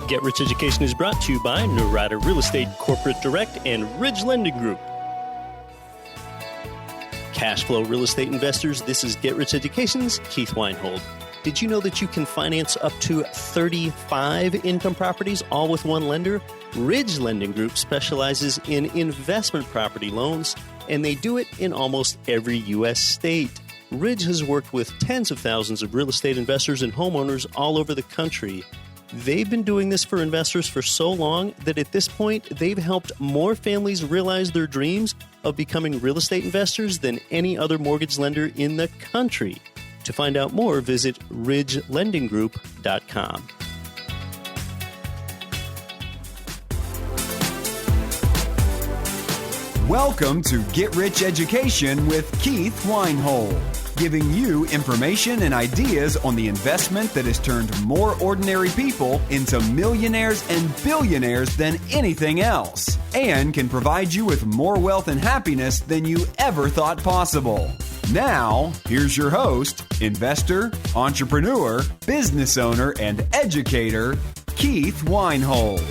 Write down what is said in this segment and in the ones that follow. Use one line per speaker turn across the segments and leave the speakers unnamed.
Get Rich Education is brought to you by Norada Real Estate Corporate Direct and Ridge Lending Group. Cash flow real estate investors, this is Get Rich Education's Keith Weinhold. Did you know that you can finance up to 35 income properties all with one lender? Ridge Lending Group specializes in investment property loans, and they do it in almost every U.S. state. Ridge has worked with tens of thousands of real estate investors and homeowners all over the country. They've been doing this for investors for so long that at this point, they've helped more families realize their dreams of becoming real estate investors than any other mortgage lender in the country. To find out more, visit ridgelendinggroup.com.
Welcome to Get Rich Education with Keith Weinhold, giving you information and ideas on the investment that has turned more ordinary people into millionaires and billionaires than anything else, and can provide you with more wealth and happiness than you ever thought possible. Now, here's your host, investor, entrepreneur, business owner, and educator, Keith Weinhold.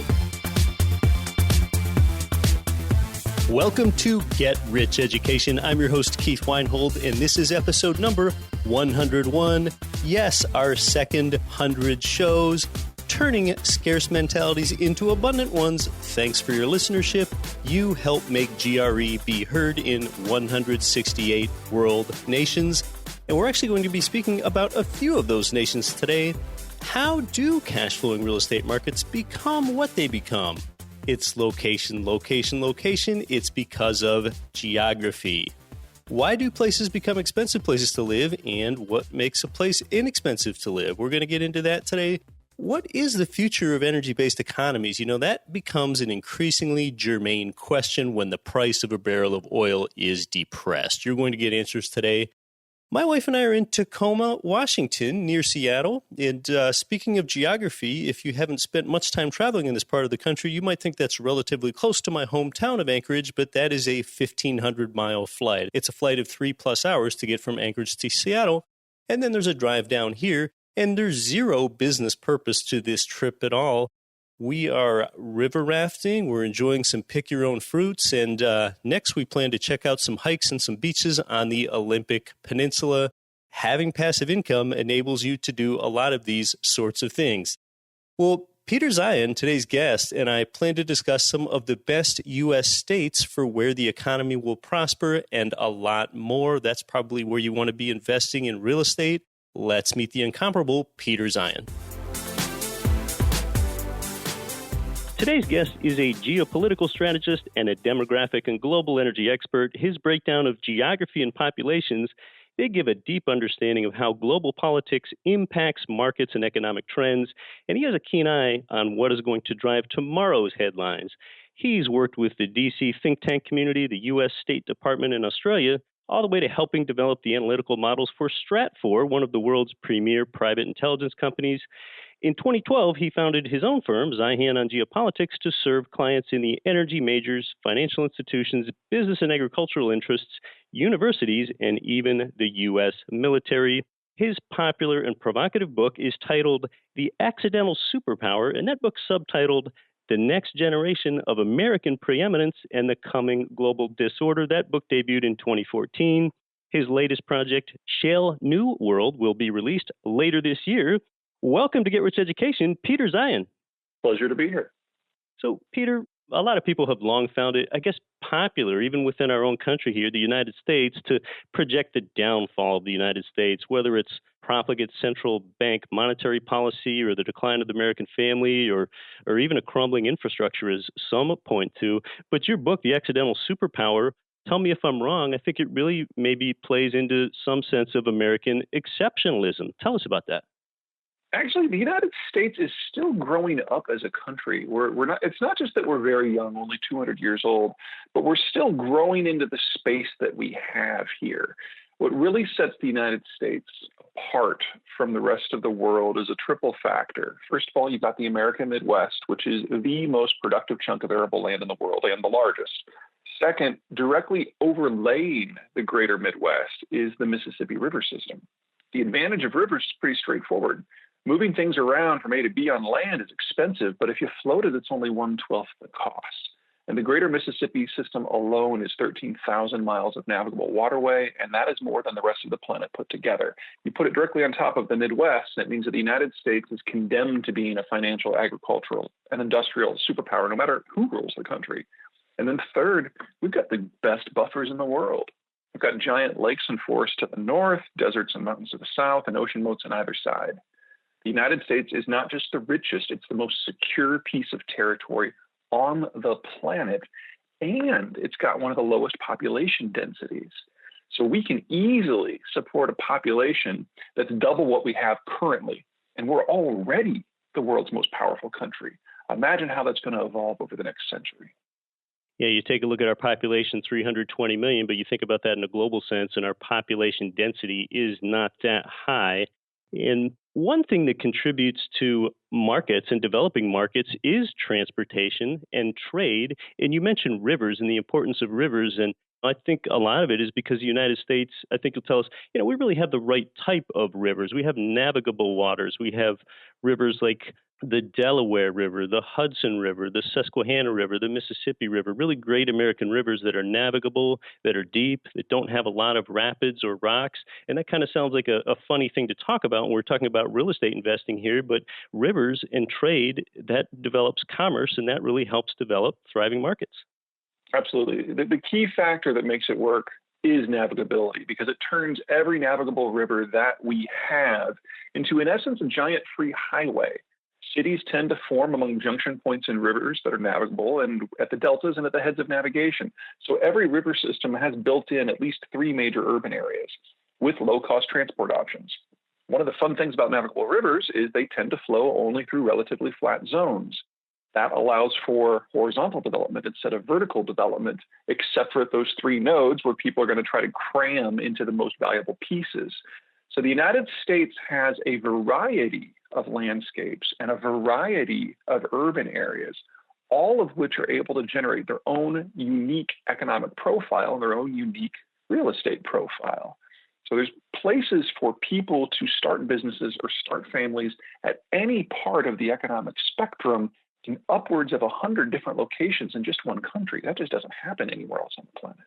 Welcome to Get Rich Education. I'm your host, Keith Weinhold, and this is episode number 101. Yes, our second 100 shows, turning scarce mentalities into abundant ones. Thanks for your listenership. You help make GRE be heard in 168 world nations. And we're actually going to be speaking about a few of those nations today. How do cash flowing real estate markets become what they become? It's location. It's because of geography. Why do places become expensive places to live, and what makes a place inexpensive to live? We're going to get into that today. What is the future of energy-based economies? You know, that becomes an increasingly germane question when the price of a barrel of oil is depressed. You're going to get answers today. My wife and I are in Tacoma, Washington, near Seattle. And speaking of geography, if you haven't spent much time traveling in this part of the country, you might think that's relatively close to my hometown of Anchorage, but that is a 1,500-mile flight. It's a flight of 3+ hours to get from Anchorage to Seattle. And then there's a drive down here, and there's zero business purpose to this trip at all. We are river rafting. We're enjoying some pick-your-own fruits. And next, we plan to check out some hikes and some beaches on the Olympic Peninsula. Having passive income enables you to do a lot of these sorts of things. Well, Peter Zeihan, today's guest, and I plan to discuss some of the best U.S. states for where the economy will prosper and a lot more. That's probably where you want to be investing in real estate. Let's meet the incomparable Peter Zeihan. Today's guest is a geopolitical strategist and a demographic and global energy expert. His breakdown of geography and populations, they give a deep understanding of how global politics impacts markets and economic trends, and he has a keen eye on what is going to drive tomorrow's headlines. He's worked with the D.C. think tank community, the U.S. State Department in Australia, all the way to helping develop the analytical models for Stratfor, one of the world's premier private intelligence companies. In 2012, he founded his own firm, Zeihan on Geopolitics, to serve clients in the energy majors, financial institutions, business and agricultural interests, universities, and even the U.S. military. His popular and provocative book is titled The Accidental Superpower, and that book's subtitled The Next Generation of American Preeminence and the Coming Global Disorder. That book debuted in 2014. His latest project, Shale New World, will be released later this year. Welcome to Get Rich Education, Peter Zeihan.
Pleasure to be here.
So, Peter, a lot of people have long found it, I guess, popular, even within our own country here, the United States, to project the downfall of the United States, whether it's profligate central bank monetary policy or the decline of the American family or even a crumbling infrastructure, as some point to. But your book, The Accidental Superpower, tell me if I'm wrong, I think it really maybe plays into some sense of American exceptionalism. Tell us about that.
Actually, the United States is still growing up as a country. We're not. It's not just that we're very young, only 200 years old, but we're still growing into the space that we have here. What really sets the United States apart from the rest of the world is a triple factor. First of all, you've got the American Midwest, which is the most productive chunk of arable land in the world and the largest. Second, directly overlaying the greater Midwest is the Mississippi River system. The advantage of rivers is pretty straightforward. Moving things around from A to B on land is expensive, but if you float it, it's only 1/12 the cost. And the greater Mississippi system alone is 13,000 miles of navigable waterway, and that is more than the rest of the planet put together. You put it directly on top of the Midwest, and it means that the United States is condemned to being a financial, agricultural, and industrial superpower, no matter who rules the country. And then third, we've got the best buffers in the world. We've got giant lakes and forests to the north, deserts and mountains to the south, and ocean moats on either side. The United States is not just the richest, it's the most secure piece of territory on the planet, and it's got one of the lowest population densities. So we can easily support a population that's double what we have currently, and we're already the world's most powerful country. Imagine how that's going to evolve over the next century.
Yeah, you take a look at our population, 320 million, but you think about that in a global sense, and our population density is not that high. And one thing that contributes to markets and developing markets is transportation and trade. And you mentioned rivers and the importance of rivers. And I think a lot of it is because the United States, I think, will tell us, we really have the right type of rivers. We have navigable waters. We have rivers like the Delaware River, the Hudson River, the Susquehanna River, the Mississippi River, really great American rivers that are navigable, that are deep, that don't have a lot of rapids or rocks. And that kind of sounds like a funny thing to talk about when we're talking about real estate investing here, but rivers and trade, that develops commerce, and that really helps develop thriving markets.
Absolutely. The key factor that makes it work is navigability, because it turns every navigable river that we have into, in essence, a giant free highway. Cities tend to form among junction points in rivers that are navigable and at the deltas and at the heads of navigation. So every river system has built in at least 3 major urban areas with low-cost transport options. One of the fun things about navigable rivers is they tend to flow only through relatively flat zones. That allows for horizontal development instead of vertical development, except for those 3 nodes where people are going to try to cram into the most valuable pieces. So the United States has a variety of landscapes and a variety of urban areas, all of which are able to generate their own unique economic profile and their own unique real estate profile. So there's places for people to start businesses or start families at any part of the economic spectrum in upwards of 100 different locations in just one country. That just doesn't happen anywhere else on the planet.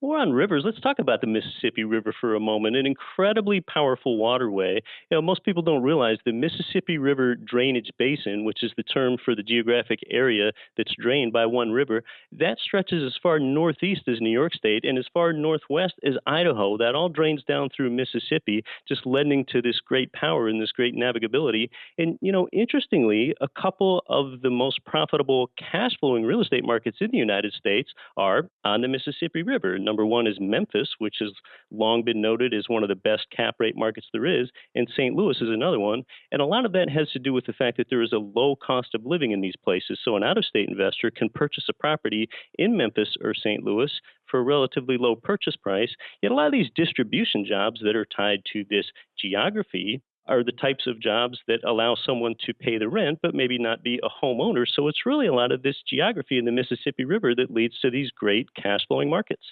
We're on rivers. Let's talk about the Mississippi River for a moment, an incredibly powerful waterway. Most people don't realize the Mississippi River Drainage Basin, which is the term for the geographic area that's drained by one river, that stretches as far northeast as New York State and as far northwest as Idaho. That all drains down through Mississippi, just lending to this great power and this great navigability. And, interestingly, a couple of the most profitable cash flowing real estate markets in the United States are on the Mississippi River. Number one is Memphis, which has long been noted as one of the best cap rate markets there is, and St. Louis is another one. And a lot of that has to do with the fact that there is a low cost of living in these places. So an out-of-state investor can purchase a property in Memphis or St. Louis for a relatively low purchase price. Yet a lot of these distribution jobs that are tied to this geography are the types of jobs that allow someone to pay the rent, but maybe not be a homeowner. So it's really a lot of this geography in the Mississippi River that leads to these great cash flowing markets.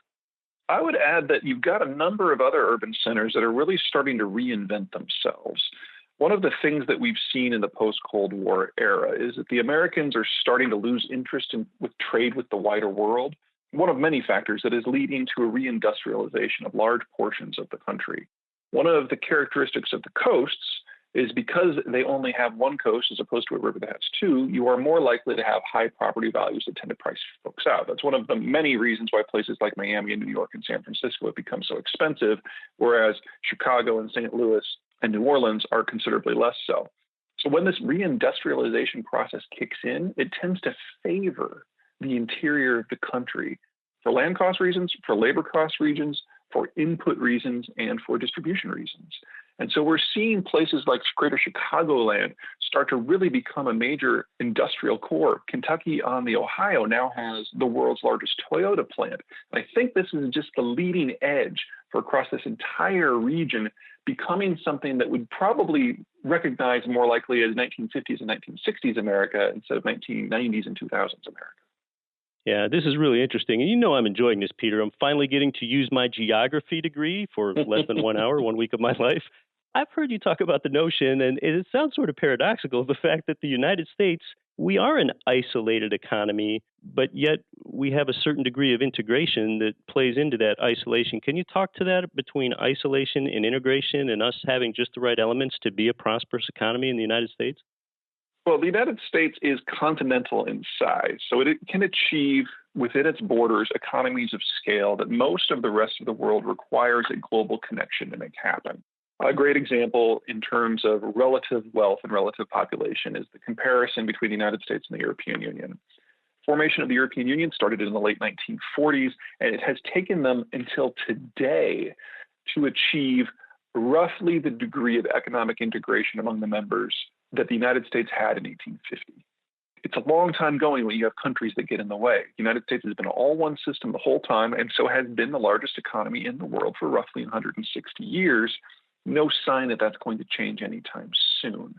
I would add that you've got a number of other urban centers that are really starting to reinvent themselves. One of the things that we've seen in the post-Cold War era is that the Americans are starting to lose interest with trade with the wider world. One of many factors that is leading to a reindustrialization of large portions of the country. One of the characteristics of the coasts is because they only have one coast as opposed to a river that has 2, you are more likely to have high property values that tend to price folks out. That's one of the many reasons why places like Miami and New York and San Francisco have become so expensive, whereas Chicago and St. Louis and New Orleans are considerably less so. So when this reindustrialization process kicks in, it tends to favor the interior of the country for land cost reasons, for labor cost reasons, for input reasons, and for distribution reasons. And so we're seeing places like greater Chicagoland start to really become a major industrial core. Kentucky on the Ohio now has the world's largest Toyota plant. I think this is just the leading edge for across this entire region becoming something that would probably recognize more likely as 1950s and 1960s America instead of 1990s and 2000s America.
Yeah, this is really interesting. And I'm enjoying this, Peter. I'm finally getting to use my geography degree for less than 1 hour, 1 week of my life. I've heard you talk about the notion, and it sounds sort of paradoxical, the fact that the United States, we are an isolated economy, but yet we have a certain degree of integration that plays into that isolation. Can you talk to that between isolation and integration and us having just the right elements to be a prosperous economy in the United States?
Well, the United States is continental in size, so it can achieve within its borders economies of scale that most of the rest of the world requires a global connection to make happen. A great example in terms of relative wealth and relative population is the comparison between the United States and the European Union. Formation of the European Union started in the late 1940s, and it has taken them until today to achieve roughly the degree of economic integration among the members that the United States had in 1850. It's a long time going when you have countries that get in the way. The United States has been all one system the whole time, and so has been the largest economy in the world for roughly 160 years. No sign that that's going to change anytime soon.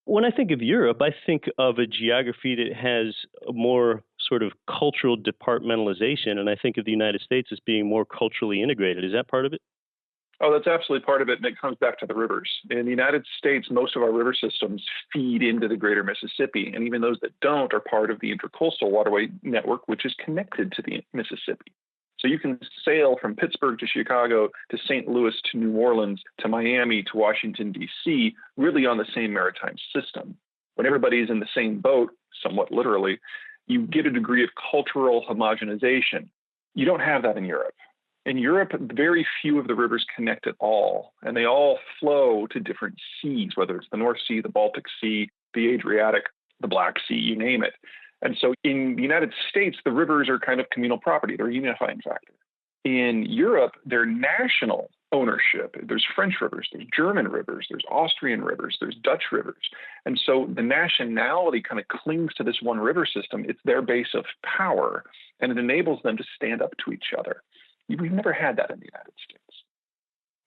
When I think of Europe, I think of a geography that has a more sort of cultural departmentalization, and I think of the United States as being more culturally integrated. Is that part of it?
Oh, that's absolutely part of it, and it comes back to the rivers. In the United States, most of our river systems feed into the greater Mississippi, and even those that don't are part of the intercoastal waterway network, which is connected to the Mississippi. So you can sail from Pittsburgh to Chicago to St. Louis to New Orleans to Miami to Washington, D.C., really on the same maritime system. When everybody's in the same boat, somewhat literally, you get a degree of cultural homogenization. You don't have that in Europe. In Europe, very few of the rivers connect at all, and they all flow to different seas, whether it's the North Sea, the Baltic Sea, the Adriatic, the Black Sea, you name it. And so in the United States, the rivers are kind of communal property. They're a unifying factor. In Europe, they're national ownership. There's French rivers, there's German rivers, there's Austrian rivers, there's Dutch rivers. And so the nationality kind of clings to this one river system. It's their base of power, and it enables them to stand up to each other. We've never had that in the United States.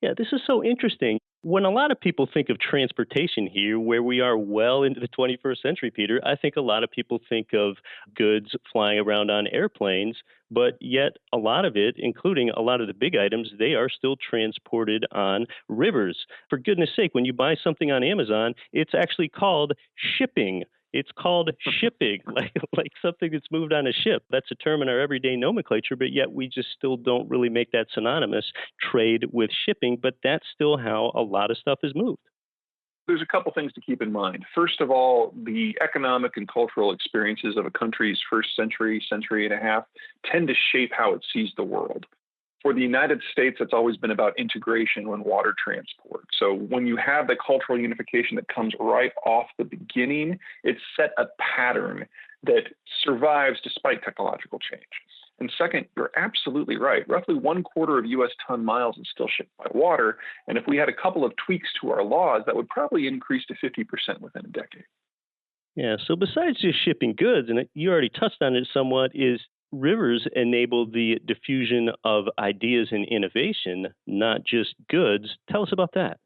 Yeah, this is so interesting. When a lot of people think of transportation here, where we are well into the 21st century, Peter, I think a lot of people think of goods flying around on airplanes, but yet a lot of it, including a lot of the big items, they are still transported on rivers. For goodness sake, when you buy something on Amazon, it's actually called shipping. It's called shipping, like something that's moved on a ship. That's a term in our everyday nomenclature, but yet we just still don't really make that synonymous, trade with shipping, but that's still how a lot of stuff is moved.
There's a couple things to keep in mind. First of all, the economic and cultural experiences of a country's first century, century and a half tend to shape how it sees the world. For the United States, it's always been about integration when water transport. So when you have the cultural unification that comes right off the beginning, it set a pattern that survives despite technological change. And second, you're absolutely right. Roughly 1/4 of U.S. ton miles is still shipped by water. And if we had a couple of tweaks to our laws, that would probably increase to 50% within a decade.
Yeah, so besides just shipping goods, and you already touched on it somewhat, is rivers enable the diffusion of ideas and innovation, not just goods. Tell us about that.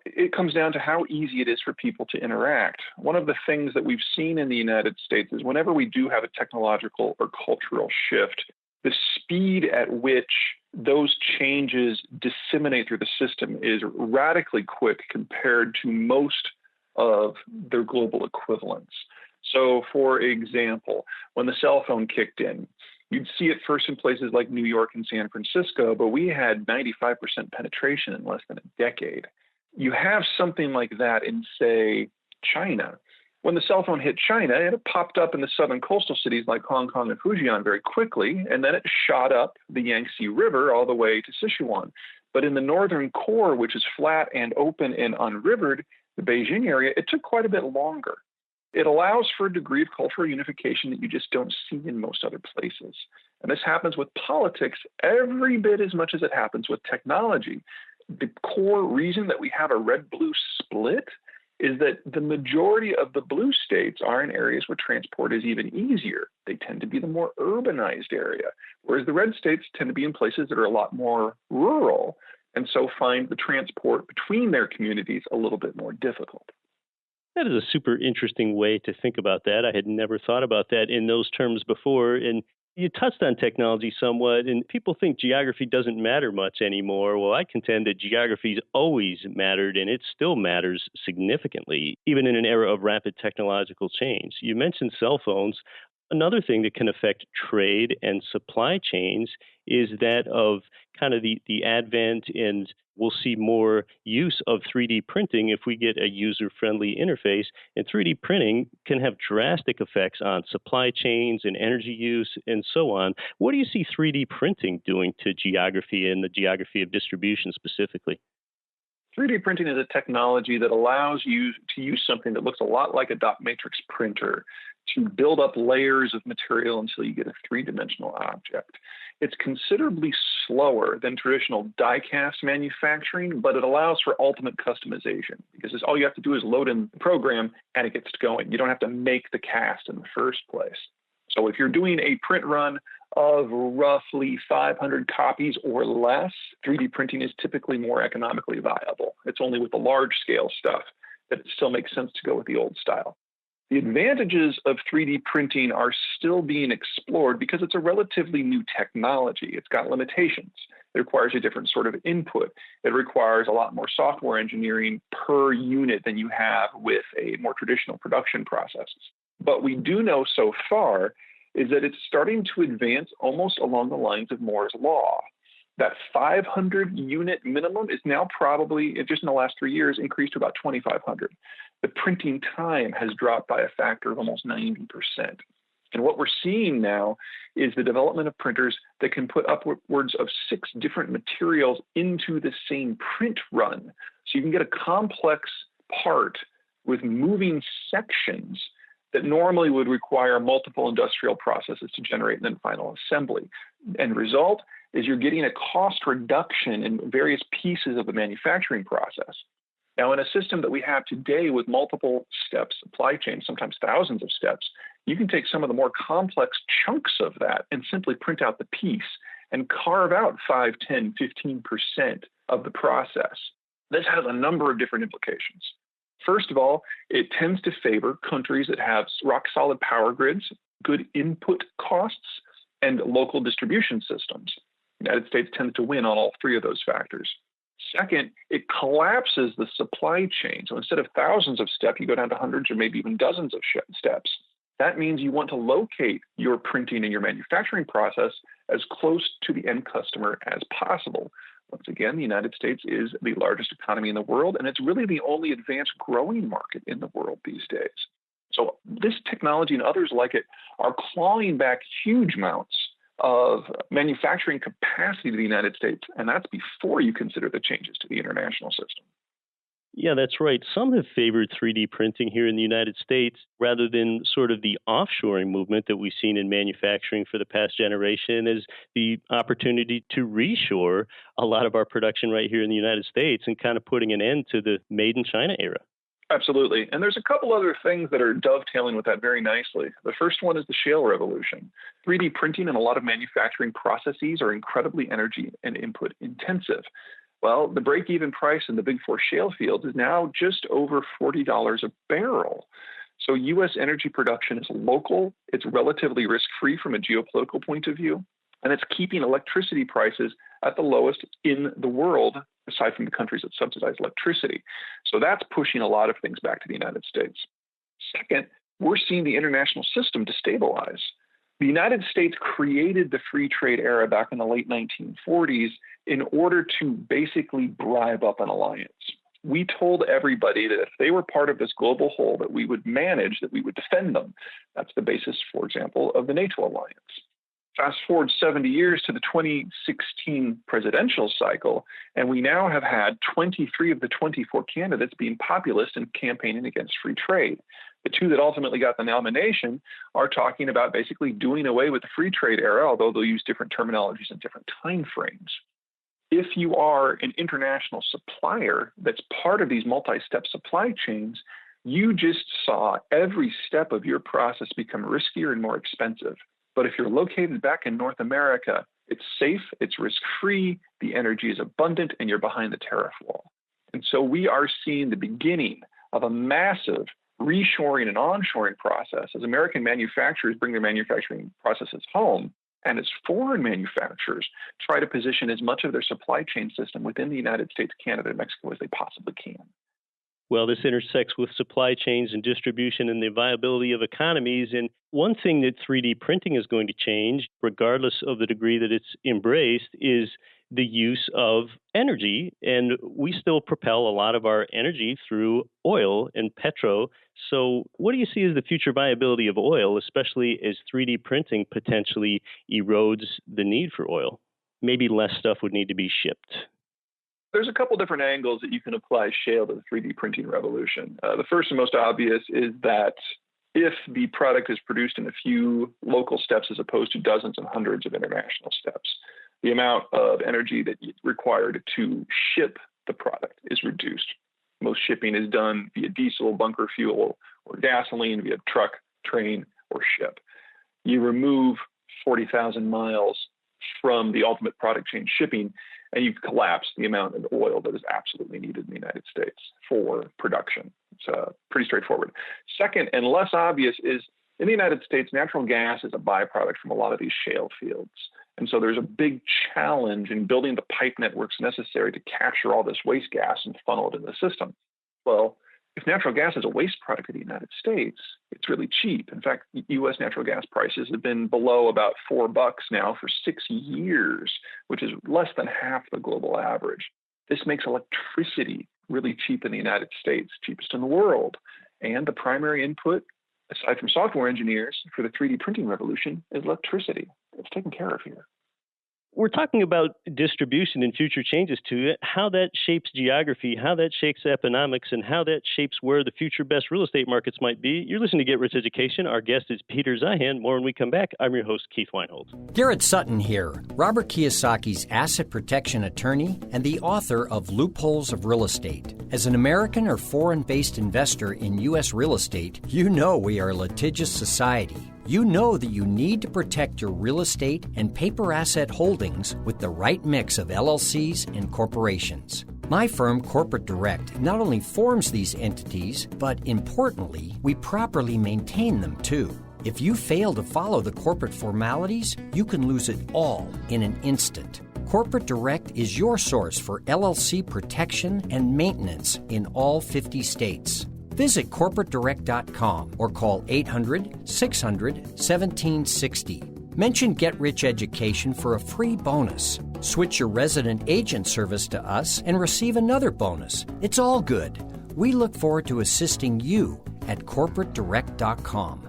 It comes down to how easy it is for people to interact. One of the things that we've seen in the United States is whenever we do have a technological or cultural shift, the speed at which those changes disseminate through the system is radically quick compared to most of their global equivalents. So, for example, when the cell phone kicked in, you'd see it first in places like New York and San Francisco, but we had 95% penetration in less than a decade. You have something like that in, say, China. When the cell phone hit China, it popped up in the southern coastal cities like Hong Kong and Fujian very quickly, and then it shot up the Yangtze River all the way to Sichuan. But in the northern core, which is flat and open and unrivered, the Beijing area, it took quite a bit longer. It allows for a degree of cultural unification that you just don't see in most other places. And this happens with politics every bit as much as it happens with technology. The core reason that we have a red-blue split is that the majority of the blue states are in areas where transport is even easier. They tend to be the more urbanized area, whereas the red states tend to be in places that are a lot more rural, and so find the transport between their communities a little bit more difficult.
That is a super interesting way to think about that. I had never thought about that in those terms before. And You touched on technology somewhat, and people think geography doesn't matter much anymore. Well, I contend that geography's always mattered, and it still matters significantly, even in an era of rapid technological change. You mentioned cell phones. Another thing that can affect trade and supply chains is that of kind of the advent, and we'll see more use of 3D printing if we get a user friendly interface. And 3D printing can have drastic effects on supply chains and energy use and so on. What do you see 3D printing doing to geography and the geography of distribution specifically?
3D printing is a technology that allows you to use something that looks a lot like a dot matrix printer to build up layers of material until you get a three-dimensional object. It's considerably slower than traditional die-cast manufacturing, but it allows for ultimate customization because all you have to do is load in the program and it gets going. You don't have to make the cast in the first place. So if you're doing a print run of roughly 500 copies or less, 3D printing is typically more economically viable. It's only with the large scale stuff that it still makes sense to go with the old style. The advantages of 3D printing are still being explored because it's a relatively new technology. It's got limitations. It requires a different sort of input. It requires a lot more software engineering per unit than you have with a more traditional production processes. But we do know so far is that it's starting to advance almost along the lines of Moore's law. That 500 unit minimum is now probably, just in the last 3 years, increased to about 2,500. The printing time has dropped by a factor of almost 90%. And what we're seeing now is the development of printers that can put upwards of 6 different materials into the same print run. So you can get a complex part with moving sections that normally would require multiple industrial processes to generate and then final assembly. End result is you're getting a cost reduction in various pieces of the manufacturing process. Now, in a system that we have today with multiple steps, supply chain, sometimes thousands of steps, you can take some of the more complex chunks of that and simply print out the piece and carve out 5, 10, 15% of the process. This has a number of different implications. First of all, it tends to favor countries that have rock-solid power grids, good input costs, and local distribution systems. The United States tends to win on all 3 of those factors. Second, it collapses the supply chain. So instead of thousands of steps, you go down to hundreds or maybe even dozens of steps. That means you want to locate your printing and your manufacturing process as close to the end customer as possible. Once again, the United States is the largest economy in the world, and it's really the only advanced growing market in the world these days. So this technology and others like it are clawing back huge amounts of manufacturing capacity to the United States, and that's before you consider the changes to the international system.
Yeah, that's right. Some have favored 3D printing here in the United States rather than sort of the offshoring movement that we've seen in manufacturing for the past generation as the opportunity to reshore a lot of our production right here in the United States and kind of putting an end to the made in China era.
Absolutely. And there's a couple other things that are dovetailing with that very nicely. The first one is the shale revolution. 3D printing and a lot of manufacturing processes are incredibly energy and input intensive. Well, the break-even price in the big 4 shale fields is now just over $40 a barrel. So U.S. energy production is local, it's relatively risk-free from a geopolitical point of view, and it's keeping electricity prices at the lowest in the world, aside from the countries that subsidize electricity. So that's pushing a lot of things back to the United States. Second, we're seeing the international system destabilize. The United States created the free trade era back in the late 1940s in order to basically bribe up an alliance. We told everybody that if they were part of this global whole, that we would manage, that we would defend them. That's the basis, for example, of the NATO alliance. Fast forward 70 years to the 2016 presidential cycle, and we now have had 23 of the 24 candidates being populist and campaigning against free trade. The 2 that ultimately got the nomination are talking about basically doing away with the free trade era, although they'll use different terminologies and different time frames. If you are an international supplier that's part of these multi-step supply chains, you just saw every step of your process become riskier and more expensive. But if you're located back in North America, it's safe, it's risk-free, the energy is abundant, and you're behind the tariff wall. And so we are seeing the beginning of a massive reshoring and onshoring process as American manufacturers bring their manufacturing processes home. and as foreign manufacturers try to position as much of their supply chain system within the United States, Canada, and Mexico as they possibly can.
Well, this intersects with supply chains and distribution and the viability of economies. And one thing that 3D printing is going to change, regardless of the degree that it's embraced, is the use of energy. And we still propel a lot of our energy through oil and petro. So what do you see as the future viability of oil, especially as 3D printing potentially erodes the need for oil? Maybe less stuff would need to be shipped.
There's a couple different angles that you can apply shale to the 3D printing revolution. The first and most obvious is that if the product is produced in a few local steps as opposed to dozens and hundreds of international steps, the amount of energy that is required to ship the product is reduced. Most shipping is done via diesel, bunker fuel, or gasoline, via truck, train, or ship. You remove 40,000 miles from the ultimate product chain shipping, and you collapse the amount of oil that is absolutely needed in the United States for production. It's pretty straightforward. Second, and less obvious, is in the United States, natural gas is a byproduct from a lot of these shale fields. And so there's a big challenge in building the pipe networks necessary to capture all this waste gas and funnel it in the system. Well, if natural gas is a waste product of the United States, it's really cheap. In fact, U.S. natural gas prices have been below about $4 now for 6 years, which is less than half the global average. This makes electricity really cheap in the United States, cheapest in the world. And the primary input, aside from software engineers, for the 3D printing revolution is electricity. It's taken care of here.
We're talking about distribution and future changes to it, how that shapes geography, how that shapes economics, and how that shapes where the future best real estate markets might be. You're listening to Get Rich Education. Our guest is Peter Zeihan. More when we come back. I'm your host, Keith Weinhold.
Garrett Sutton here, Robert Kiyosaki's asset protection attorney and the author of Loopholes of Real Estate. As an American or foreign-based investor in U.S. real estate, you know we are a litigious society. You know that you need to protect your real estate and paper asset holdings with the right mix of LLCs and corporations. My firm, Corporate Direct, not only forms these entities, but importantly, we properly maintain them too. If you fail to follow the corporate formalities, you can lose it all in an instant. Corporate Direct is your source for LLC protection and maintenance in all 50 states. Visit corporatedirect.com or call 800-600-1760. Mention Get Rich Education for a free bonus. Switch your resident agent service to us and receive another bonus. It's all good. We look forward to assisting you at corporatedirect.com.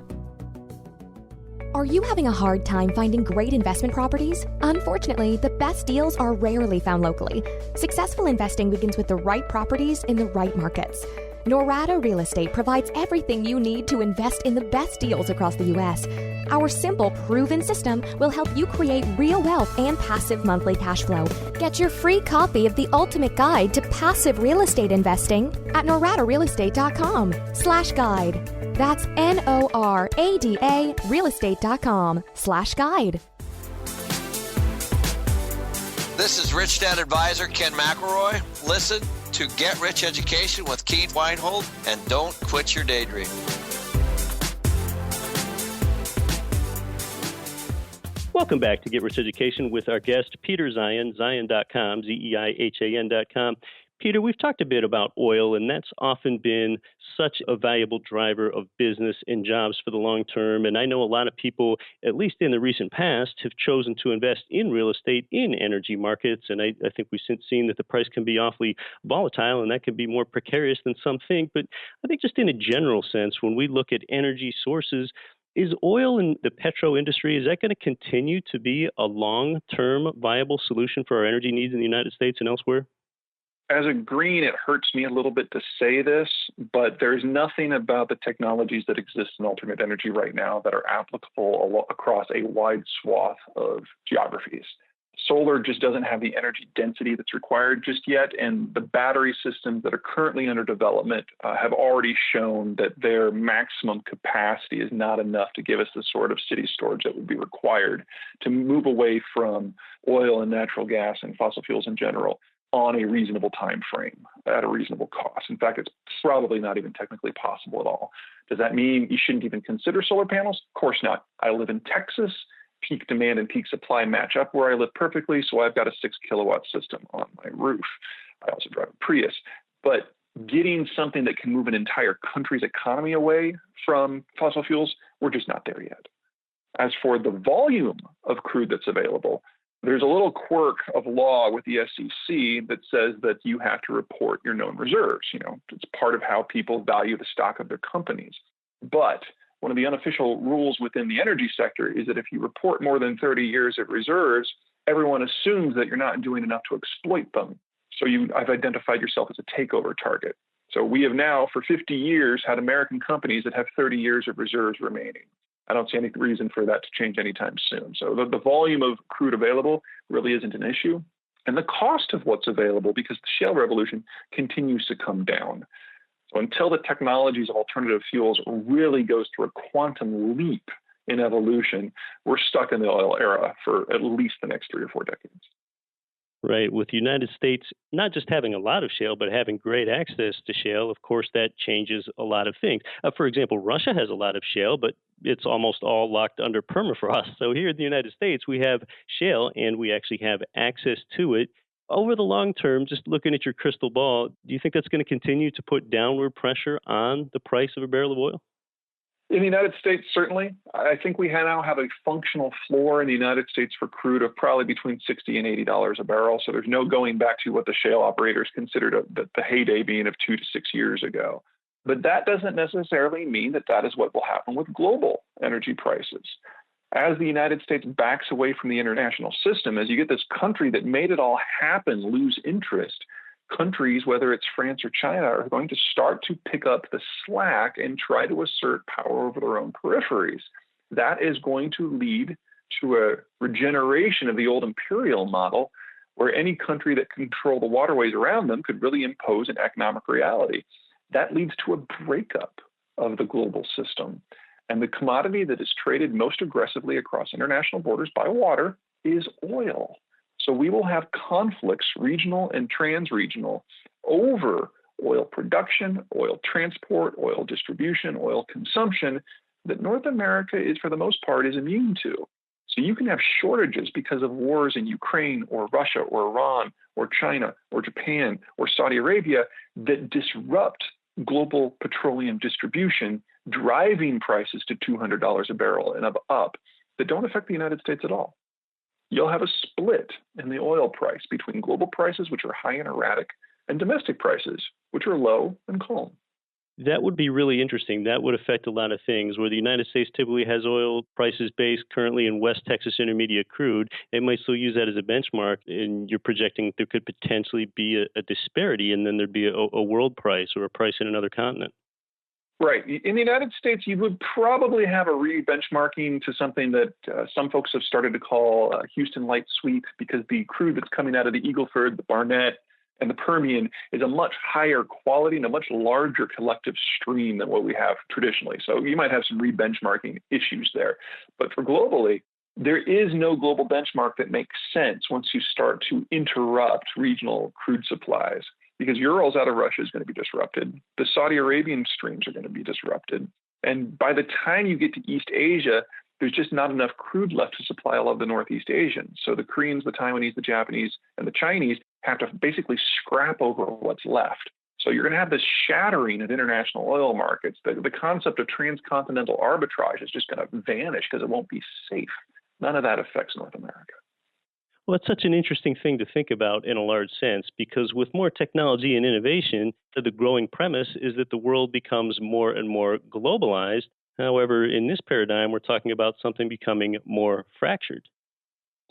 Are you having a hard time finding great investment properties? Unfortunately, the best deals are rarely found locally. Successful investing begins with the right properties in the right markets. Norada Real Estate provides everything you need to invest in the best deals across the U.S. Our simple, proven system will help you create real wealth and passive monthly cash flow. Get your free copy of the ultimate guide to passive real estate investing at noradarealestate.com/guide. That's NORADA realestate.com/guide.
This is Rich Dad Advisor Ken McElroy. Listen to Get Rich Education with Keith Weinhold, and don't quit your daydream.
Welcome back to Get Rich Education with our guest, Peter Zeihan, Zeihan.com, Zeihan.com. Peter, we've talked a bit about oil, and that's often been such a valuable driver of business and jobs for the long term. And I know a lot of people, at least in the recent past, have chosen to invest in real estate in energy markets. And I think we've since seen that the price can be awfully volatile, and that can be more precarious than some think. But I think just in a general sense, when we look at energy sources, is oil and the petro industry, is that going to continue to be a long-term viable solution for our energy needs in the United States and elsewhere?
As a green, it hurts me a little bit to say this, but there's nothing about the technologies that exist in alternate energy right now that are applicable across a wide swath of geographies. Solar just doesn't have the energy density that's required just yet, and the battery systems that are currently under development have already shown that their maximum capacity is not enough to give us the sort of city storage that would be required to move away from oil and natural gas and fossil fuels in general on a reasonable time frame at a reasonable cost. In fact, it's probably not even technically possible at all. Does that mean you shouldn't even consider solar panels? Of course not. I live in Texas, peak demand and peak supply match up where I live perfectly, so I've got a 6 kilowatt system on my roof. I also drive a Prius. But getting something that can move an entire country's economy away from fossil fuels, we're just not there yet. As for the volume of crude that's available, there's a little quirk of law with the SEC that says that you have to report your known reserves. It's part of how people value the stock of their companies. But one of the unofficial rules within the energy sector is that if you report more than 30 years of reserves, everyone assumes that you're not doing enough to exploit them. So I've identified yourself as a takeover target. So we have now, for 50 years, had American companies that have 30 years of reserves remaining. I don't see any reason for that to change anytime soon. So the volume of crude available really isn't an issue. And the cost of what's available, because the shale revolution continues to come down. So until the technologies of alternative fuels really goes through a quantum leap in evolution, we're stuck in the oil era for at least the next 3 or 4 decades.
Right. With the United States not just having a lot of shale, but having great access to shale, of course, that changes a lot of things. For example, Russia has a lot of shale, but it's almost all locked under permafrost. So here in the United States, we have shale and we actually have access to it. Over the long term, just looking at your crystal ball, do you think that's going to continue to put downward pressure on the price of a barrel of oil?
In the United States, certainly. I think we now have a functional floor in the United States for crude of probably between $60 and $80 a barrel. So there's no going back to what the shale operators considered the heyday being of 2 to 6 years ago. But that doesn't necessarily mean that is what will happen with global energy prices. As the United States backs away from the international system, as you get this country that made it all happen lose interest, countries, whether it's France or China, are going to start to pick up the slack and try to assert power over their own peripheries. That is going to lead to a regeneration of the old imperial model, where any country that control the waterways around them could really impose an economic reality. That leads to a breakup of the global system. And the commodity that is traded most aggressively across international borders by water is oil. So we will have conflicts, regional and trans-regional, over oil production, oil transport, oil distribution, oil consumption that North America is, for the most part, is immune to. So you can have shortages because of wars in Ukraine or Russia or Iran or China or Japan or Saudi Arabia that disrupt global petroleum distribution, driving prices to $200 a barrel and up that don't affect the United States at all. You'll have a split in the oil price between global prices, which are high and erratic, and domestic prices, which are low and calm.
That would be really interesting. That would affect a lot of things. Where the United States typically has oil prices based currently in West Texas Intermediate crude, they might still use that as a benchmark, and you're projecting there could potentially be a disparity, and then there'd be a world price or a price in another continent.
Right. In the United States, you would probably have a re-benchmarking to something that some folks have started to call Houston Light Sweet, because the crude that's coming out of the Eagle Ford, the Barnett, and the Permian is a much higher quality and a much larger collective stream than what we have traditionally. So you might have some re-benchmarking issues there. But for globally, there is no global benchmark that makes sense once you start to interrupt regional crude supplies, because Urals out of Russia is going to be disrupted. The Saudi Arabian streams are going to be disrupted. And by the time you get to East Asia, there's just not enough crude left to supply all of the Northeast Asians. So the Koreans, the Taiwanese, the Japanese, and the Chinese have to basically scrap over what's left. So you're going to have this shattering of international oil markets. The concept of transcontinental arbitrage is just going to vanish because it won't be safe. None of that affects North America.
Well, it's such an interesting thing to think about in a large sense, because with more technology and innovation, the growing premise is that the world becomes more and more globalized. However, in this paradigm, we're talking about something becoming more fractured.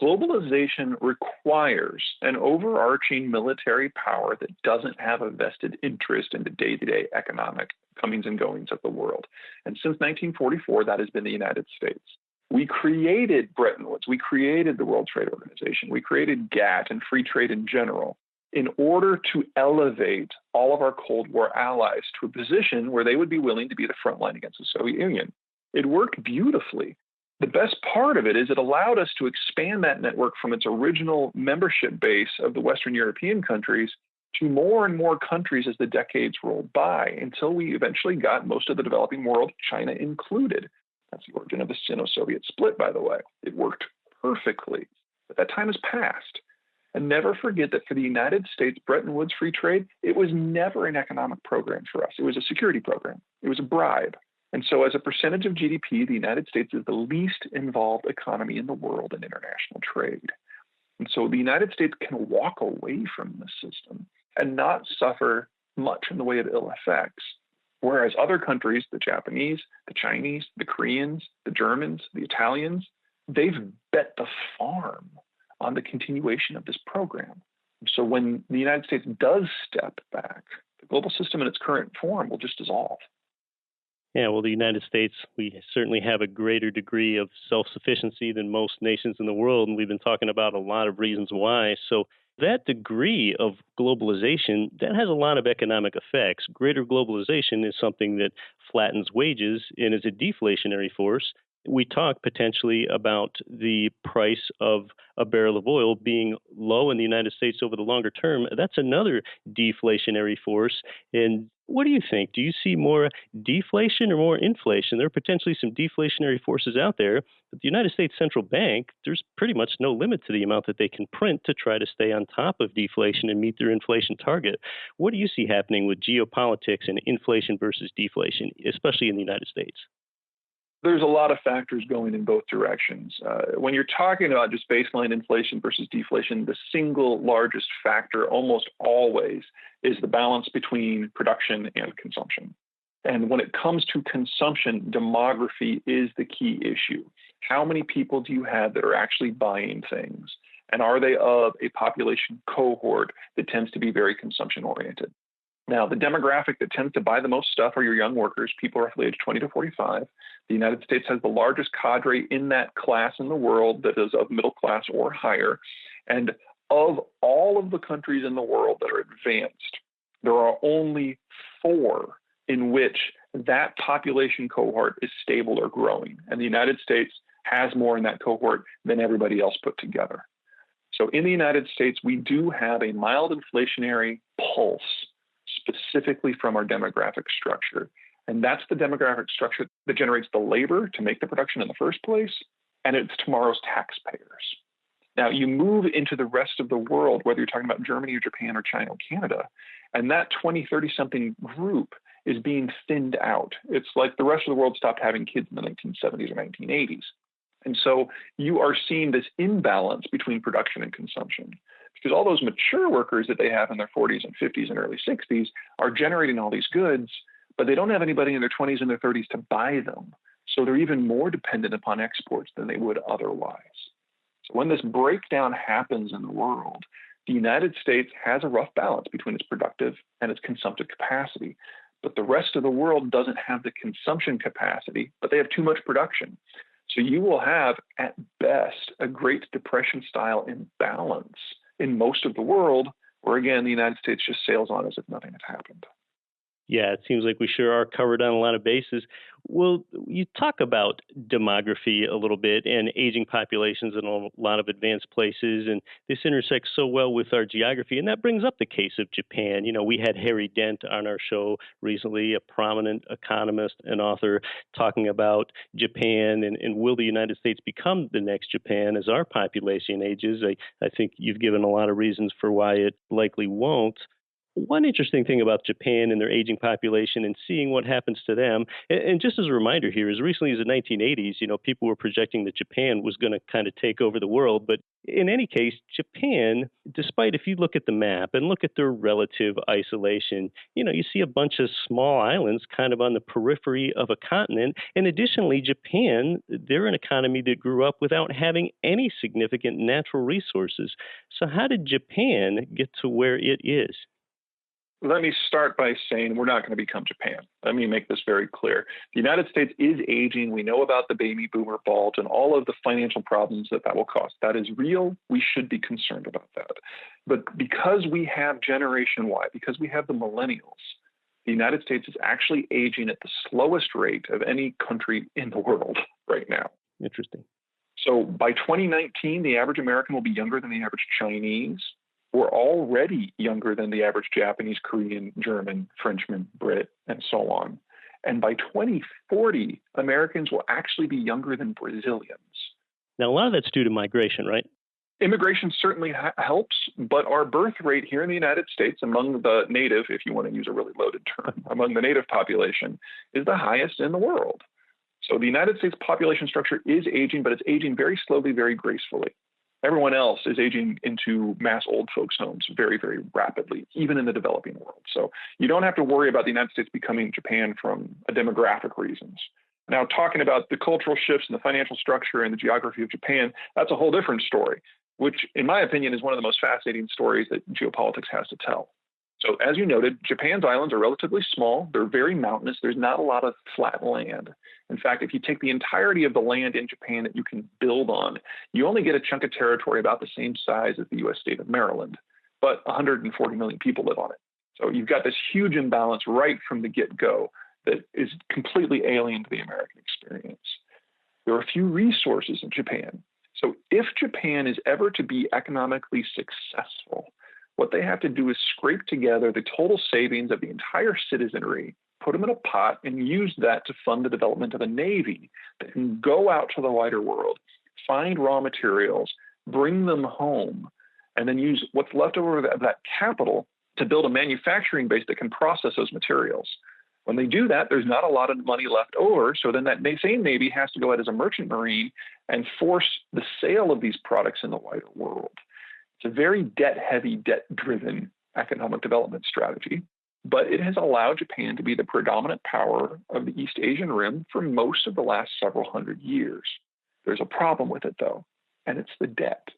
Globalization requires an overarching military power that doesn't have a vested interest in the day-to-day economic comings and goings of the world. And since 1944, that has been the United States. We created Bretton Woods. We created the World Trade Organization. We created GATT and free trade in general in order to elevate all of our Cold War allies to a position where they would be willing to be the front line against the Soviet Union. It worked beautifully. The best part of it is it allowed us to expand that network from its original membership base of the Western European countries to more and more countries as the decades rolled by, until we eventually got most of the developing world, China included. That's the origin of the Sino-Soviet split, by the way. It worked perfectly. But that time has passed. And never forget that for the United States, Bretton Woods free trade, it was never an economic program for us. It was a security program. It was a bribe. And so as a percentage of GDP, the United States is the least involved economy in the world in international trade. And so the United States can walk away from this system and not suffer much in the way of ill effects. Whereas other countries, the Japanese, the Chinese, the Koreans, the Germans, the Italians, they've bet the farm on the continuation of this program. So when the United States does step back, the global system in its current form will just dissolve.
Yeah, well, the United States, we certainly have a greater degree of self-sufficiency than most nations in the world, and we've been talking about a lot of reasons why. So that degree of globalization, that has a lot of economic effects. Greater globalization is something that flattens wages and is a deflationary force. We talk potentially about the price of a barrel of oil being low in the United States over the longer term. That's another deflationary force. And what do you think? Do you see more deflation or more inflation? There are potentially some deflationary forces out there, but the United States Central Bank, there's pretty much no limit to the amount that they can print to try to stay on top of deflation and meet their inflation target. What do you see happening with geopolitics and inflation versus deflation, especially in the United States?
There's a lot of factors going in both directions. When you're talking about just baseline inflation versus deflation, the single largest factor almost always is the balance between production and consumption. And when it comes to consumption, demography is the key issue. How many people do you have that are actually buying things? And are they of a population cohort that tends to be very consumption oriented? Now, the demographic that tends to buy the most stuff are your young workers, people roughly age 20 to 45. The United States has the largest cadre in that class in the world that is of middle class or higher. And of all of the countries in the world that are advanced, there are only 4 in which that population cohort is stable or growing. And the United States has more in that cohort than everybody else put together. So in the United States, we do have a mild inflationary pulse, specifically from our demographic structure. And that's the demographic structure that generates the labor to make the production in the first place, and it's tomorrow's taxpayers. Now, you move into the rest of the world, whether you're talking about Germany or Japan or China or Canada, and that 20, 30-something group is being thinned out. It's like the rest of the world stopped having kids in the 1970s or 1980s. And so you are seeing this imbalance between production and consumption, because all those mature workers that they have in their 40s and 50s and early 60s are generating all these goods, but they don't have anybody in their 20s and their 30s to buy them. So they're even more dependent upon exports than they would otherwise. So when this breakdown happens in the world, the United States has a rough balance between its productive and its consumptive capacity. But the rest of the world doesn't have the consumption capacity, but they have too much production. So you will have, at best, a Great Depression-style imbalance in most of the world, where, again, the United States just sails on as if nothing had happened.
Yeah, it seems like we sure are covered on a lot of bases. Well, you talk about demography a little bit and aging populations in a lot of advanced places, and this intersects so well with our geography. And that brings up the case of Japan. You know, we had Harry Dent on our show recently, a prominent economist and author, talking about Japan and will the United States become the next Japan as our population ages? I think you've given a lot of reasons for why it likely won't. One interesting thing about Japan and their aging population and seeing what happens to them, and just as a reminder here, as recently as the 1980s, you know, people were projecting that Japan was going to kind of take over the world. But in any case, Japan, despite if you look at the map and look at their relative isolation, you know, you see a bunch of small islands kind of on the periphery of a continent. And additionally, Japan, they're an economy that grew up without having any significant natural resources. So how did Japan get to where it is?
Let me start by saying we're not going to become Japan. Let me make this very clear. The United States is aging. We know about the baby boomer bulge and all of the financial problems that will cause. That is real. We should be concerned about that. But because we have Generation Y, because we have the millennials, the United States is actually aging at the slowest rate of any country in the world right now.
Interesting.
So by 2019, the average American will be younger than the average Chinese. We're already younger than the average Japanese, Korean, German, Frenchman, Brit, and so on. And by 2040, Americans will actually be younger than Brazilians.
Now, a lot of that's due to migration, right?
Immigration certainly helps, but our birth rate here in the United States among the native, if you want to use a really loaded term, among the native population is the highest in the world. So the United States population structure is aging, but it's aging very slowly, very gracefully. Everyone else is aging into mass old folks' homes very, very rapidly, even in the developing world. So you don't have to worry about the United States becoming Japan from demographic reasons. Now, talking about the cultural shifts and the financial structure and the geography of Japan, that's a whole different story, which, in my opinion, is one of the most fascinating stories that geopolitics has to tell. So, as you noted, Japan's islands are relatively small. They're very mountainous. There's not a lot of flat land. In fact, if you take the entirety of the land in Japan that you can build on, you only get a chunk of territory about the same size as the U.S. state of Maryland, but 140 million people live on it. So you've got this huge imbalance right from the get-go that is completely alien to the American experience. There are few resources in Japan. So if Japan is ever to be economically successful, what they have to do is scrape together the total savings of the entire citizenry, put them in a pot, and use that to fund the development of a navy that can go out to the wider world, find raw materials, bring them home, and then use what's left over of that capital to build a manufacturing base that can process those materials. When they do that, there's not a lot of money left over, so then that same navy has to go out as a merchant marine and force the sale of these products in the wider world. It's a very debt-heavy, debt-driven economic development strategy, but it has allowed Japan to be the predominant power of the East Asian Rim for most of the last several hundred years. There's a problem with it, though, and it's the debt.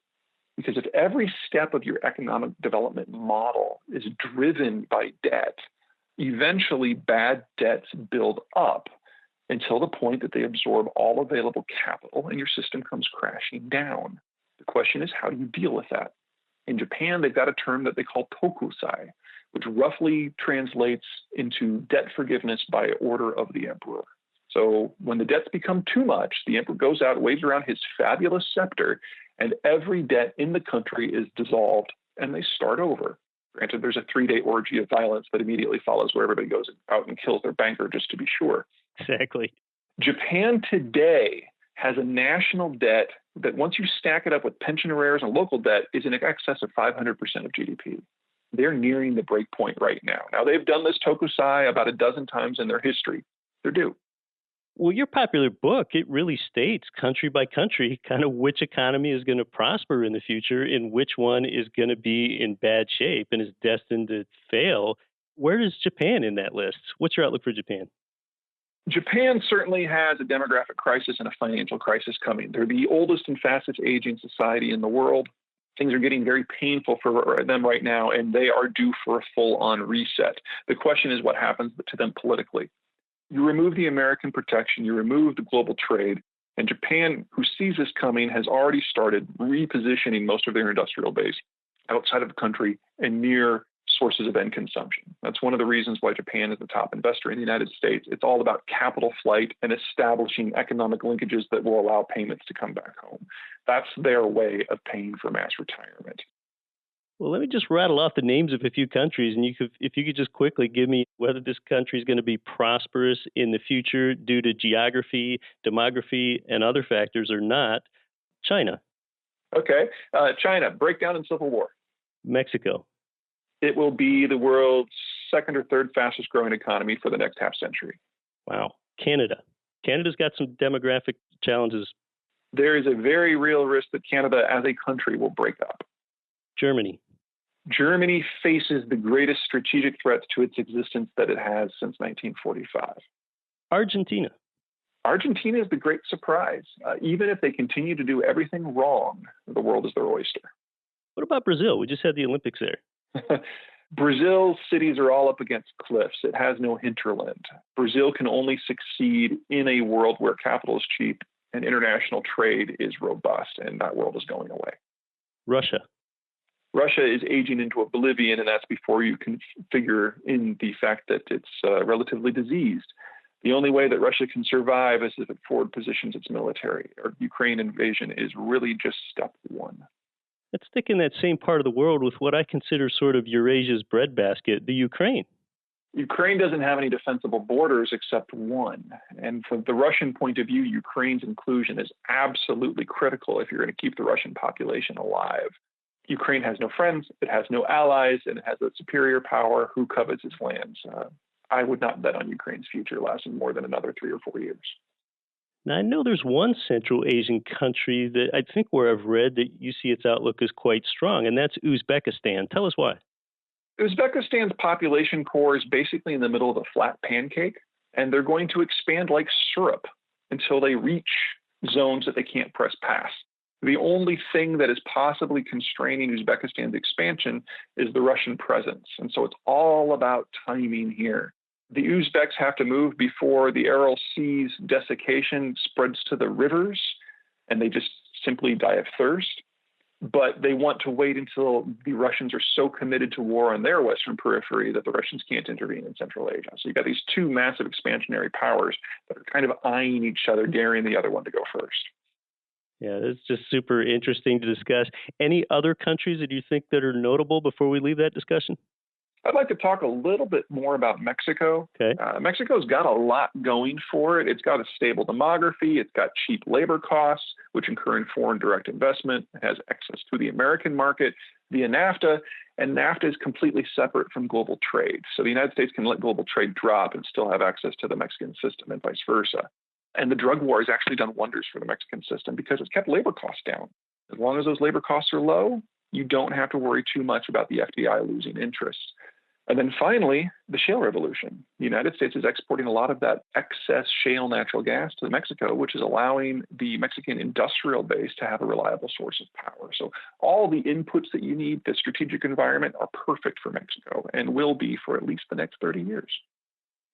Because if every step of your economic development model is driven by debt, eventually bad debts build up until the point that they absorb all available capital and your system comes crashing down. The question is, how do you deal with that? In Japan, they've got a term that they call tokusai, which roughly translates into debt forgiveness by order of the emperor. So when the debts become too much, the emperor goes out, waves around his fabulous scepter, and every debt in the country is dissolved, and they start over. Granted, there's a 3-day orgy of violence that immediately follows where everybody goes out and kills their banker just to be sure.
Exactly.
Japan today has a national debt that once you stack it up with pension arrears and local debt is in excess of 500% of GDP. They're nearing the break point right now. Now, they've done this tokusai about a dozen times in their history. They're due.
Well, your popular book, it really states country by country kind of which economy is going to prosper in the future and which one is going to be in bad shape and is destined to fail. Where is Japan in that list? What's your outlook for Japan?
Japan certainly has a demographic crisis and a financial crisis coming. They're the oldest and fastest aging society in the world. Things are getting very painful for them right now, and they are due for a full-on reset. The question is what happens to them politically. You remove the American protection, you remove the global trade, and Japan, who sees this coming, has already started repositioning most of their industrial base outside of the country and near sources of end consumption. That's one of the reasons why Japan is the top investor in the United States. It's all about capital flight and establishing economic linkages that will allow payments to come back home. That's their way of paying for mass retirement.
Well, let me just rattle off the names of a few countries, and if you could just quickly give me whether this country is going to be prosperous in the future due to geography, demography, and other factors or not. China.
Okay. China, breakdown and civil war.
Mexico.
It will be the world's second or third fastest growing economy for the next half century.
Wow. Canada. Canada's got some demographic challenges.
There is a very real risk that Canada as a country will break up.
Germany.
Germany faces the greatest strategic threats to its existence that it has since 1945.
Argentina.
Argentina is the great surprise. Even if they continue to do everything wrong, the world is their oyster.
What about Brazil? We just had the Olympics there.
Brazil's cities are all up against cliffs. It has no hinterland. Brazil can only succeed in a world where capital is cheap and international trade is robust, and that world is going away.
Russia.
Russia is aging into oblivion, and that's before you can figure in the fact that it's relatively diseased. The only way that Russia can survive is if it forward positions its military. Or Ukraine invasion is really just step one.
Let's stick in that same part of the world with what I consider sort of Eurasia's breadbasket, the Ukraine.
Ukraine doesn't have any defensible borders except one. And from the Russian point of view, Ukraine's inclusion is absolutely critical if you're going to keep the Russian population alive. Ukraine has no friends, it has no allies, and it has a superior power who covets its lands. I would not bet on Ukraine's future lasting more than another 3 or 4 years.
Now, I know there's one Central Asian country that I think where I've read that you see its outlook is quite strong, and that's Uzbekistan. Tell us why.
Uzbekistan's population core is basically in the middle of a flat pancake, and they're going to expand like syrup until they reach zones that they can't press past. The only thing that is possibly constraining Uzbekistan's expansion is the Russian presence. And so it's all about timing here. The Uzbeks have to move before the Aral Sea's desiccation spreads to the rivers, and they just simply die of thirst. But they want to wait until the Russians are so committed to war on their western periphery that the Russians can't intervene in Central Asia. So you've got these two massive expansionary powers that are kind of eyeing each other, daring the other one to go first.
Yeah, it's just super interesting to discuss. Any other countries that you think that are notable before we leave that discussion?
I'd like to talk a little bit more about Mexico.
Okay.
Mexico's got a lot going for it. It's got a stable demography. It's got cheap labor costs, which encourage foreign direct investment. It has access to the American market via NAFTA, and NAFTA is completely separate from global trade. So the United States can let global trade drop and still have access to the Mexican system and vice versa. And the drug war has actually done wonders for the Mexican system because it's kept labor costs down. As long as those labor costs are low, you don't have to worry too much about the FDI losing interest. And then finally, the shale revolution. The United States is exporting a lot of that excess shale natural gas to Mexico, which is allowing the Mexican industrial base to have a reliable source of power. So all the inputs that you need, the strategic environment, are perfect for Mexico and will be for at least the next 30 years.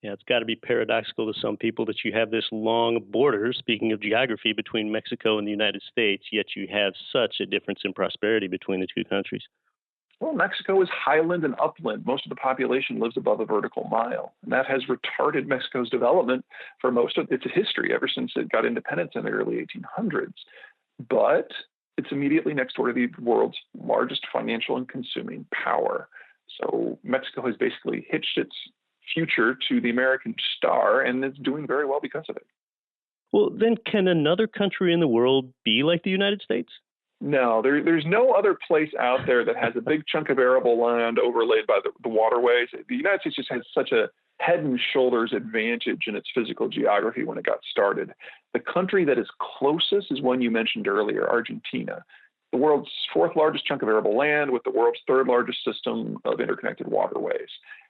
Yeah, it's got to be paradoxical to some people that you have this long border, speaking of geography, between Mexico and the United States, yet you have such a difference in prosperity between the two countries.
Well, Mexico is highland and upland. Most of the population lives above a vertical mile, and that has retarded Mexico's development for most of its history ever since it got independence in the early 1800s. But it's immediately next door to the world's largest financial and consuming power. So Mexico has basically hitched its future to the American star, and it's doing very well because of it.
Well, then can another country in the world be like the United States?
No, there's no other place out there that has a big chunk of arable land overlaid by the waterways. The United States just has such a head and shoulders advantage in its physical geography when it got started. The country that is closest is one you mentioned earlier, Argentina. The world's fourth largest chunk of arable land with the world's third largest system of interconnected waterways.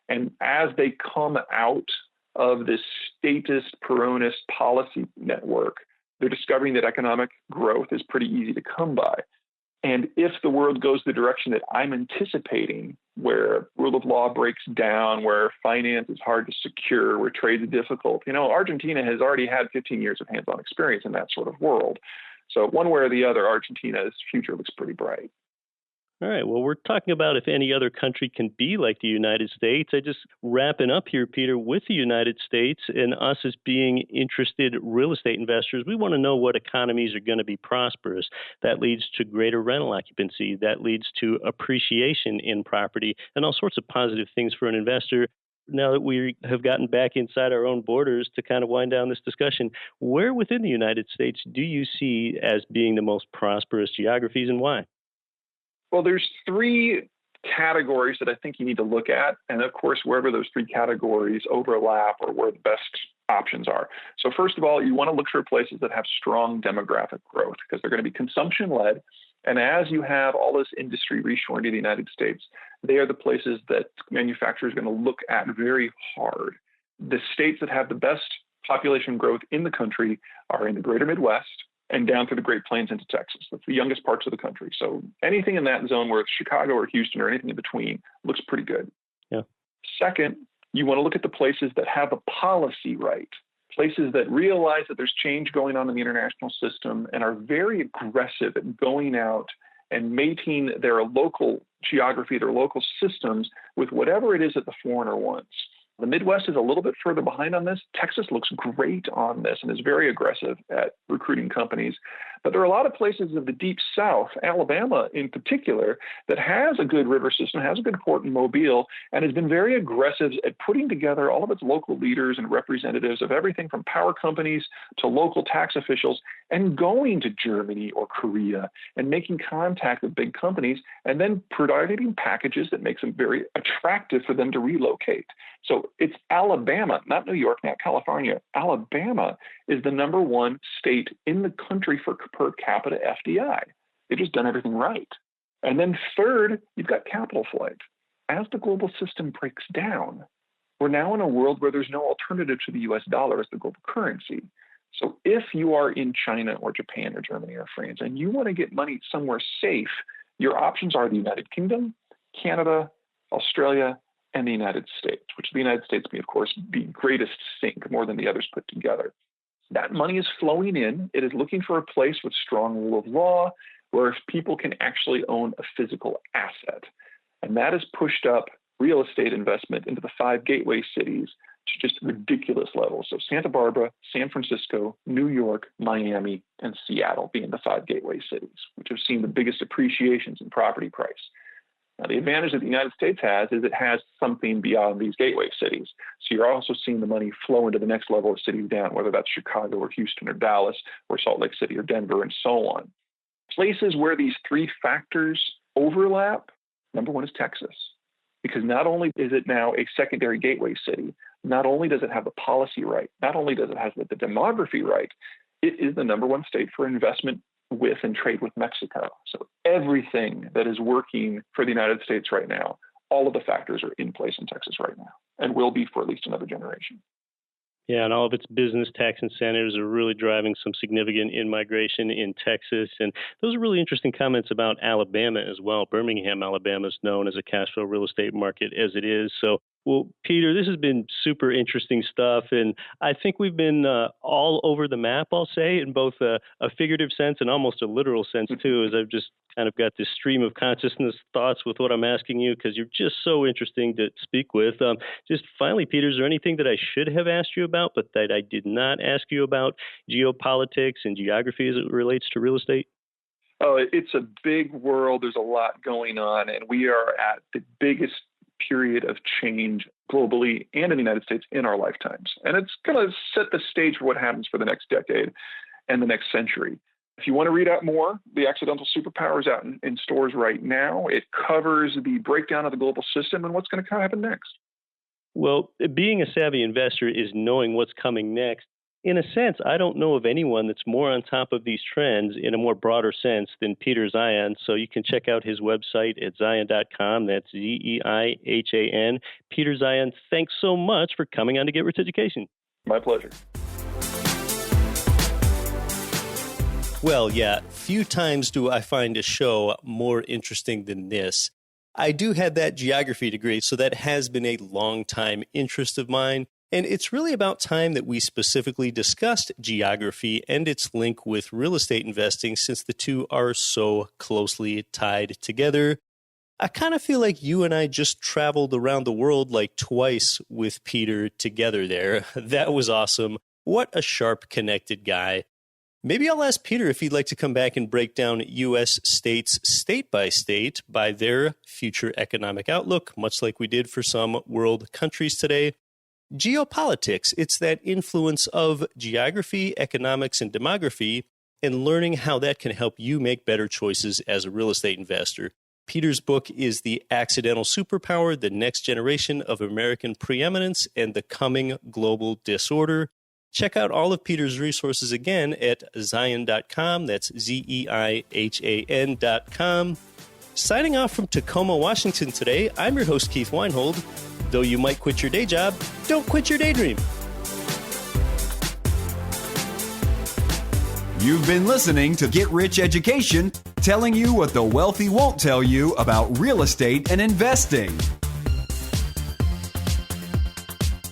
And as they come out of this statist, Peronist policy network, they're discovering that economic growth is pretty easy to come by. And if the world goes the direction that I'm anticipating, where rule of law breaks down, where finance is hard to secure, where trade is difficult, Argentina has already had 15 years of hands-on experience in that sort of world. So one way or the other, Argentina's future looks pretty bright.
All right. Well, we're talking about if any other country can be like the United States. I just wrapping up here, Peter, with the United States and us as being interested real estate investors, we want to know what economies are going to be prosperous. That leads to greater rental occupancy. That leads to appreciation in property and all sorts of positive things for an investor. Now that we have gotten back inside our own borders to kind of wind down this discussion, where within the United States do you see as being the most prosperous geographies and why?
Well, there's three categories that I think you need to look at. And of course, wherever those three categories overlap or where the best options are. So first of all, you want to look for places that have strong demographic growth because they're going to be consumption-led. And as you have all this industry reshoring to the United States, they are the places that manufacturers are going to look at very hard. The states that have the best population growth in the country are in the greater Midwest and down through the Great Plains into Texas. That's the youngest parts of the country. So anything in that zone, where it's Chicago or Houston or anything in between, looks pretty good.
Yeah.
Second, you want to look at the places that have a policy right, places that realize that there's change going on in the international system and are very aggressive at going out and mating their local geography, their local systems with whatever it is that the foreigner wants. The Midwest is a little bit further behind on this. Texas looks great on this and is very aggressive at recruiting companies. But there are a lot of places of the deep South, Alabama in particular, that has a good river system, has a good port in Mobile, and has been very aggressive at putting together all of its local leaders and representatives of everything from power companies to local tax officials, and going to Germany or Korea and making contact with big companies, and then providing packages that makes them very attractive for them to relocate. So it's Alabama, not New York, not California. Alabama is the number one state in the country for per capita FDI. They've just done everything right. And then third, you've got capital flight. As the global system breaks down, we're now in a world where there's no alternative to the US dollar as the global currency. So if you are in China or Japan or Germany or France and you want to get money somewhere safe, your options are the United Kingdom, Canada, Australia, and the United States, which the United States may, of course, be greatest sink more than the others put together. That money is flowing in. It is looking for a place with strong rule of law, where people can actually own a physical asset. And that has pushed up real estate investment into the 5 gateway cities to just ridiculous levels. So Santa Barbara, San Francisco, New York, Miami, and Seattle being the 5 gateway cities, which have seen the biggest appreciations in property price. Now, the advantage that the United States has is it has something beyond these gateway cities. So you're also seeing the money flow into the next level of cities down, whether that's Chicago or Houston or Dallas or Salt Lake City or Denver and so on. Places where these 3 factors overlap, number one is Texas. Because not only is it now a secondary gateway city, not only does it have the policy right, not only does it have the demography right, it is the number one state for investment with and trade with Mexico. So everything that is working for the United States right now, all of the factors are in place in Texas right now and will be for at least another generation.
Yeah, and all of its business tax incentives are really driving some significant in-migration in Texas. And those are really interesting comments about Alabama as well. Birmingham, Alabama is known as a cash flow real estate market as it is. So, well, Peter, this has been super interesting stuff. And I think we've been all over the map, I'll say, in both a figurative sense and almost a literal sense, too, as I've just kind of got this stream of consciousness thoughts with what I'm asking you, because you're just so interesting to speak with. Just finally, Peter, is there anything that I should have asked you about, but that I did not ask you about geopolitics and geography as it relates to real estate?
Oh, it's a big world. There's a lot going on, and we are at the biggest period of change globally and in the United States in our lifetimes. And it's going to set the stage for what happens for the next decade and the next century. If you want to read out more, The Accidental Superpower is out in stores right now. It covers the breakdown of the global system and what's going to happen next.
Well, being a savvy investor is knowing what's coming next. In a sense, I don't know of anyone that's more on top of these trends in a more broader sense than Peter Zeihan. So you can check out his website at Zeihan.com. That's Zeihan. Peter Zeihan, thanks so much for coming on to Get Rich Education.
My pleasure.
Well, yeah, few times do I find a show more interesting than this. I do have that geography degree, so that has been a long-time interest of mine. And it's really about time that we specifically discussed geography and its link with real estate investing, since the two are so closely tied together. I kind of feel like you and I just traveled around the world like twice with Peter together there. That was awesome. What a sharp, connected guy. Maybe I'll ask Peter if he'd like to come back and break down U.S. states state by their future economic outlook, much like we did for some world countries today. Geopolitics, it's that influence of geography, economics, and demography, and learning how that can help you make better choices as a real estate investor. Peter's book is The Accidental Superpower, The Next Generation of American Preeminence and the Coming Global Disorder. Check out all of Peter's resources again at Zeihan.com. That's Zeihan.com. Signing off from Tacoma, Washington today, I'm your host, Keith Weinhold. Though you might quit your day job, don't quit your daydream.
You've been listening to Get Rich Education, telling you what the wealthy won't tell you about real estate and investing.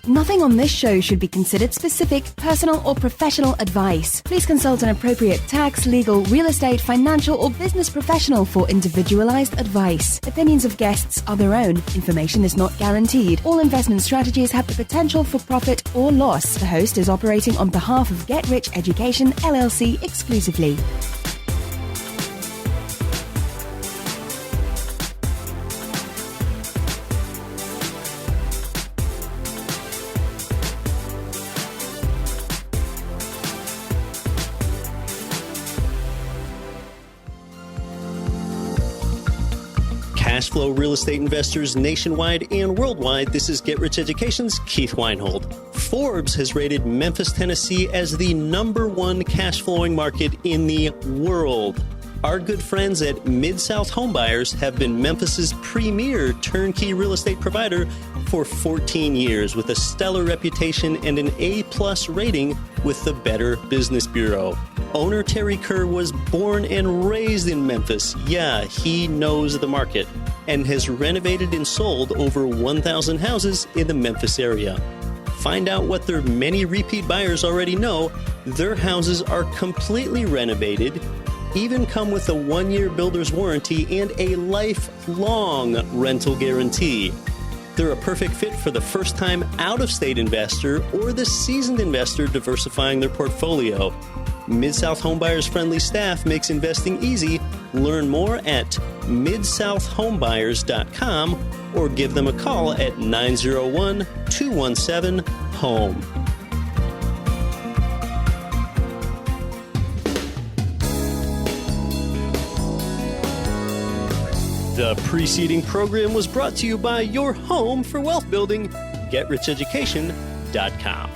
Nothing on this show should be considered specific, personal, or professional advice. Please consult an appropriate tax, legal, real estate, financial, or business professional for individualized advice. Opinions of guests are their own. Information is not guaranteed. All investment strategies have the potential for profit or loss. The host is operating on behalf of Get Rich Education, LLC exclusively.
cash flow real estate investors nationwide and worldwide, this is Get Rich Education's Keith Weinhold. Forbes has rated Memphis, Tennessee as the #1 cash flowing market in the world. Our good friends at Mid-South Homebuyers have been Memphis's premier turnkey real estate provider for 14 years with a stellar reputation and an A+ rating with the Better Business Bureau. Owner Terry Kerr was born and raised in Memphis. Yeah, he knows the market and has renovated and sold over 1,000 houses in the Memphis area. Find out what their many repeat buyers already know. Their houses are completely renovated, even come with a 1-year builder's warranty and a lifelong rental guarantee. They're a perfect fit for the first-time out-of-state investor or the seasoned investor diversifying their portfolio. Mid-South Homebuyers' friendly staff makes investing easy. Learn more at midsouthhomebuyers.com or give them a call at 901-217-HOME. The preceding program was brought to you by your home for wealth building, GetRichEducation.com.